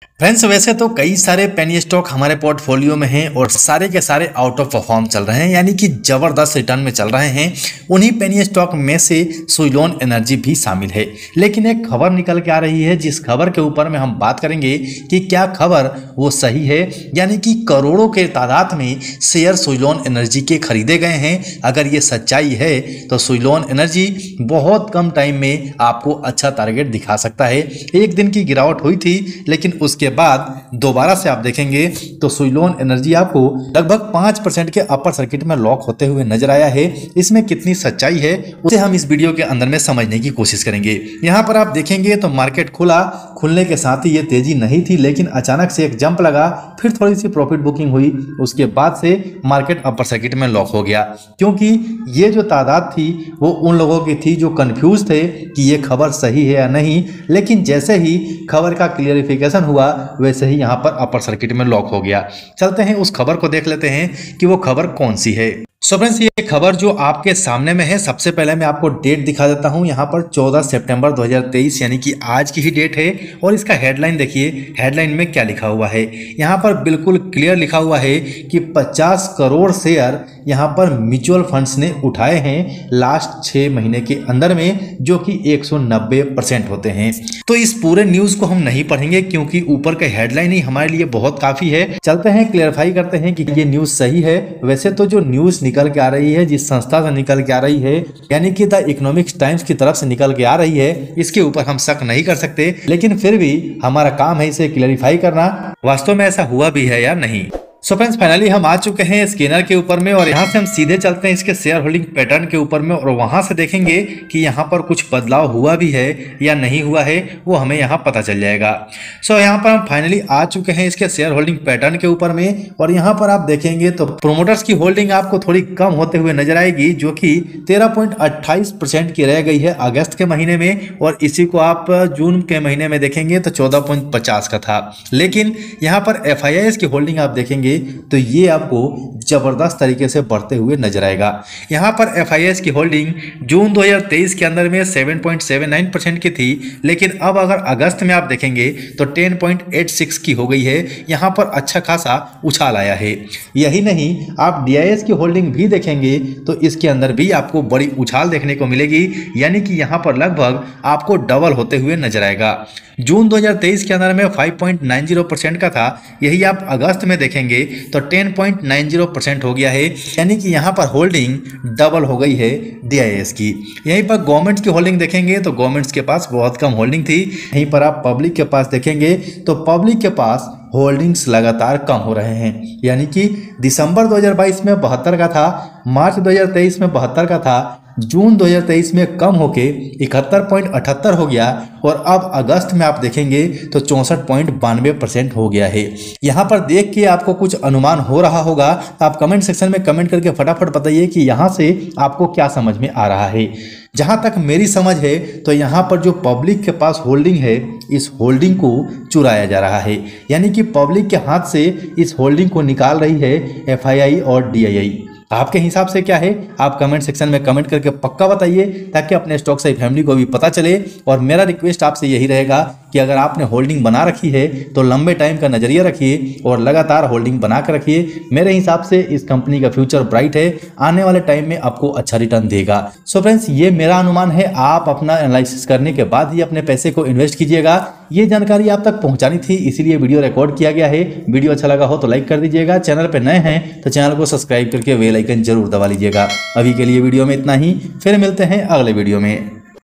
Friends, वैसे तो कई सारे पेनी स्टॉक हमारे पोर्टफोलियो में हैं और सारे के सारे आउट ऑफ परफॉर्म चल रहे हैं, यानी कि जबरदस्त रिटर्न में चल रहे हैं। उन्हीं पेनी स्टॉक में से सुइलोन एनर्जी भी शामिल है। लेकिन एक खबर निकल के आ रही है, जिस खबर के ऊपर में हम बात करेंगे कि क्या खबर वो सही है, यानी कि करोड़ों के तादाद में शेयर सुइलोन एनर्जी के खरीदे गए हैं। अगर ये सच्चाई है तो सुइलोन एनर्जी बहुत कम टाइम में आपको अच्छा टारगेट दिखा सकता है। एक दिन की गिरावट हुई थी, लेकिन उसके बाद दोबारा से आप देखेंगे तो सुइलोन एनर्जी आपको लगभग 5% के अपर सर्किट में लॉक होते हुए नजर आया है। इसमें कितनी सच्चाई है उसे हम इस वीडियो के अंदर में समझने की कोशिश करेंगे। यहां पर आप देखेंगे तो मार्केट खुलने के साथ ही ये तेजी नहीं थी, लेकिन अचानक से एक जंप लगा, फिर थोड़ी सी प्रॉफिट बुकिंग हुई, उसके बाद से मार्केट अपर सर्किट में लॉक हो गया। क्योंकि ये जो तादाद थी वो उन लोगों की थी जो कंफ्यूज थे कि ये खबर सही है या नहीं, लेकिन जैसे ही खबर का क्लियरिफिकेशन हुआ वैसे ही यहां पर अपर सर्किट में लॉक हो गया। चलते हैं उस खबर को देख लेते हैं कि वो खबर कौन सी है। सो फ्रेंड्स, ये खबर जो आपके सामने में है, सबसे पहले मैं आपको डेट दिखा देता हूं। यहाँ पर 14 सितंबर 2023 यानी कि आज की ही डेट है। और इसका हेडलाइन देखिए, हेडलाइन में क्या लिखा हुआ है। यहाँ पर बिल्कुल क्लियर लिखा हुआ है कि 50 करोड़ शेयर यहाँ पर म्यूचुअल फंड्स ने उठाए हैं लास्ट 6 महीने के अंदर में, जो कि 190% होते हैं। तो इस पूरे न्यूज को हम नहीं पढ़ेंगे क्योंकि ऊपर का हेडलाइन ही हमारे लिए बहुत काफी है। चलते हैं क्लियरफाई करते हैं कि ये न्यूज सही है। वैसे तो जो न्यूज निकल के आ रही है, जिस संस्था से निकल के आ रही है, यानी कि द इकोनॉमिक्स टाइम्स की तरफ से निकल के आ रही है, इसके ऊपर हम शक नहीं कर सकते, लेकिन फिर भी हमारा काम है इसे क्लियरिफाई करना, वास्तव में ऐसा हुआ भी है या नहीं। सो फ्रेंड्स, फाइनली हम आ चुके हैं स्कैनर के ऊपर में और यहाँ से हम सीधे चलते हैं इसके शेयर होल्डिंग पैटर्न के ऊपर में और वहां से देखेंगे कि यहाँ पर कुछ बदलाव हुआ भी है या नहीं हुआ है, वो हमें यहाँ पता चल जाएगा। सो यहाँ पर हम फाइनली आ चुके हैं इसके शेयर होल्डिंग पैटर्न के ऊपर में और यहाँ पर आप देखेंगे तो प्रोमोटर्स की होल्डिंग आपको थोड़ी कम होते हुए नजर आएगी, जो कि 13.28% की रह गई है अगस्त के महीने में, और इसी को आप जून के महीने में देखेंगे तो 14.50 का था। लेकिन यहाँ पर FIIs की होल्डिंग आप देखेंगे तो ये आपको जबरदस्त तरीके से बढ़ते हुए नजर आएगा। यहां पर FIIs की होल्डिंग जून 2023 के अंदर में 7.79% की थी, लेकिन अब अगर अगस्त में आप देखेंगे तो 10.86 की हो गई है। यहां पर अच्छा खासा उछाल आया है। यही नहीं, आप DIS की होल्डिंग भी देखेंगे तो इसके अंदर भी आपको बड़ी उछाल देखने को मिलेगी, यानी कि यहां पर लगभग आपको डबल होते हुए नजर आएगा। जून 2023 के अंदर में 5.90% का था, यही आप अगस्त में देखेंगे तो 10.90% हो गया है, यानी कि यहाँ पर होल्डिंग डबल हो गई है DIS की। यहीं पर गवर्नमेंट की होल्डिंग देखेंगे तो गवर्नमेंट्स के पास बहुत कम होल्डिंग थी। यहीं पर आप पब्लिक के पास देखेंगे तो पब्लिक के पास होल्डिंग्स लगातार कम हो रहे हैं, यानी कि दिसंबर 2022 में 72 का था, मार्च 2023 में 72 का था, जून 2023 में कम होके 71.78 हो गया और अब अगस्त में आप देखेंगे तो 64.92% हो गया है। यहाँ पर देख के आपको कुछ अनुमान हो रहा होगा, आप कमेंट सेक्शन में कमेंट करके फटाफट बताइए कि यहाँ से आपको क्या समझ में आ रहा है। जहाँ तक मेरी समझ है तो यहाँ पर जो पब्लिक के पास होल्डिंग है, इस होल्डिंग को चुराया जा रहा है, यानी कि पब्लिक के हाथ से इस होल्डिंग को निकाल रही है FII और DII। आपके हिसाब से क्या है, आप कमेंट सेक्शन में कमेंट करके पक्का बताइए, ताकि अपने स्टॉक से फैमिली को भी पता चले। और मेरा रिक्वेस्ट आपसे यही रहेगा कि अगर आपने होल्डिंग बना रखी है तो लंबे टाइम का नजरिया रखिए और लगातार होल्डिंग बना कर रखिए। मेरे हिसाब से इस कंपनी का फ्यूचर ब्राइट है, आने वाले टाइम में आपको अच्छा रिटर्न देगा। सो फ्रेंड्स, ये मेरा अनुमान है, आप अपना एनालिसिस करने के बाद ही अपने पैसे को इन्वेस्ट कीजिएगा। ये जानकारी आप तक पहुंचानी थी, इसीलिए वीडियो रिकॉर्ड किया गया है। वीडियो अच्छा लगा हो तो लाइक कर दीजिएगा, चैनल पर नए हैं तो चैनल को सब्सक्राइब करके बेल आइकन जरूर दबा लीजिएगा। अभी के लिए वीडियो में इतना ही, फिर मिलते हैं अगले वीडियो में।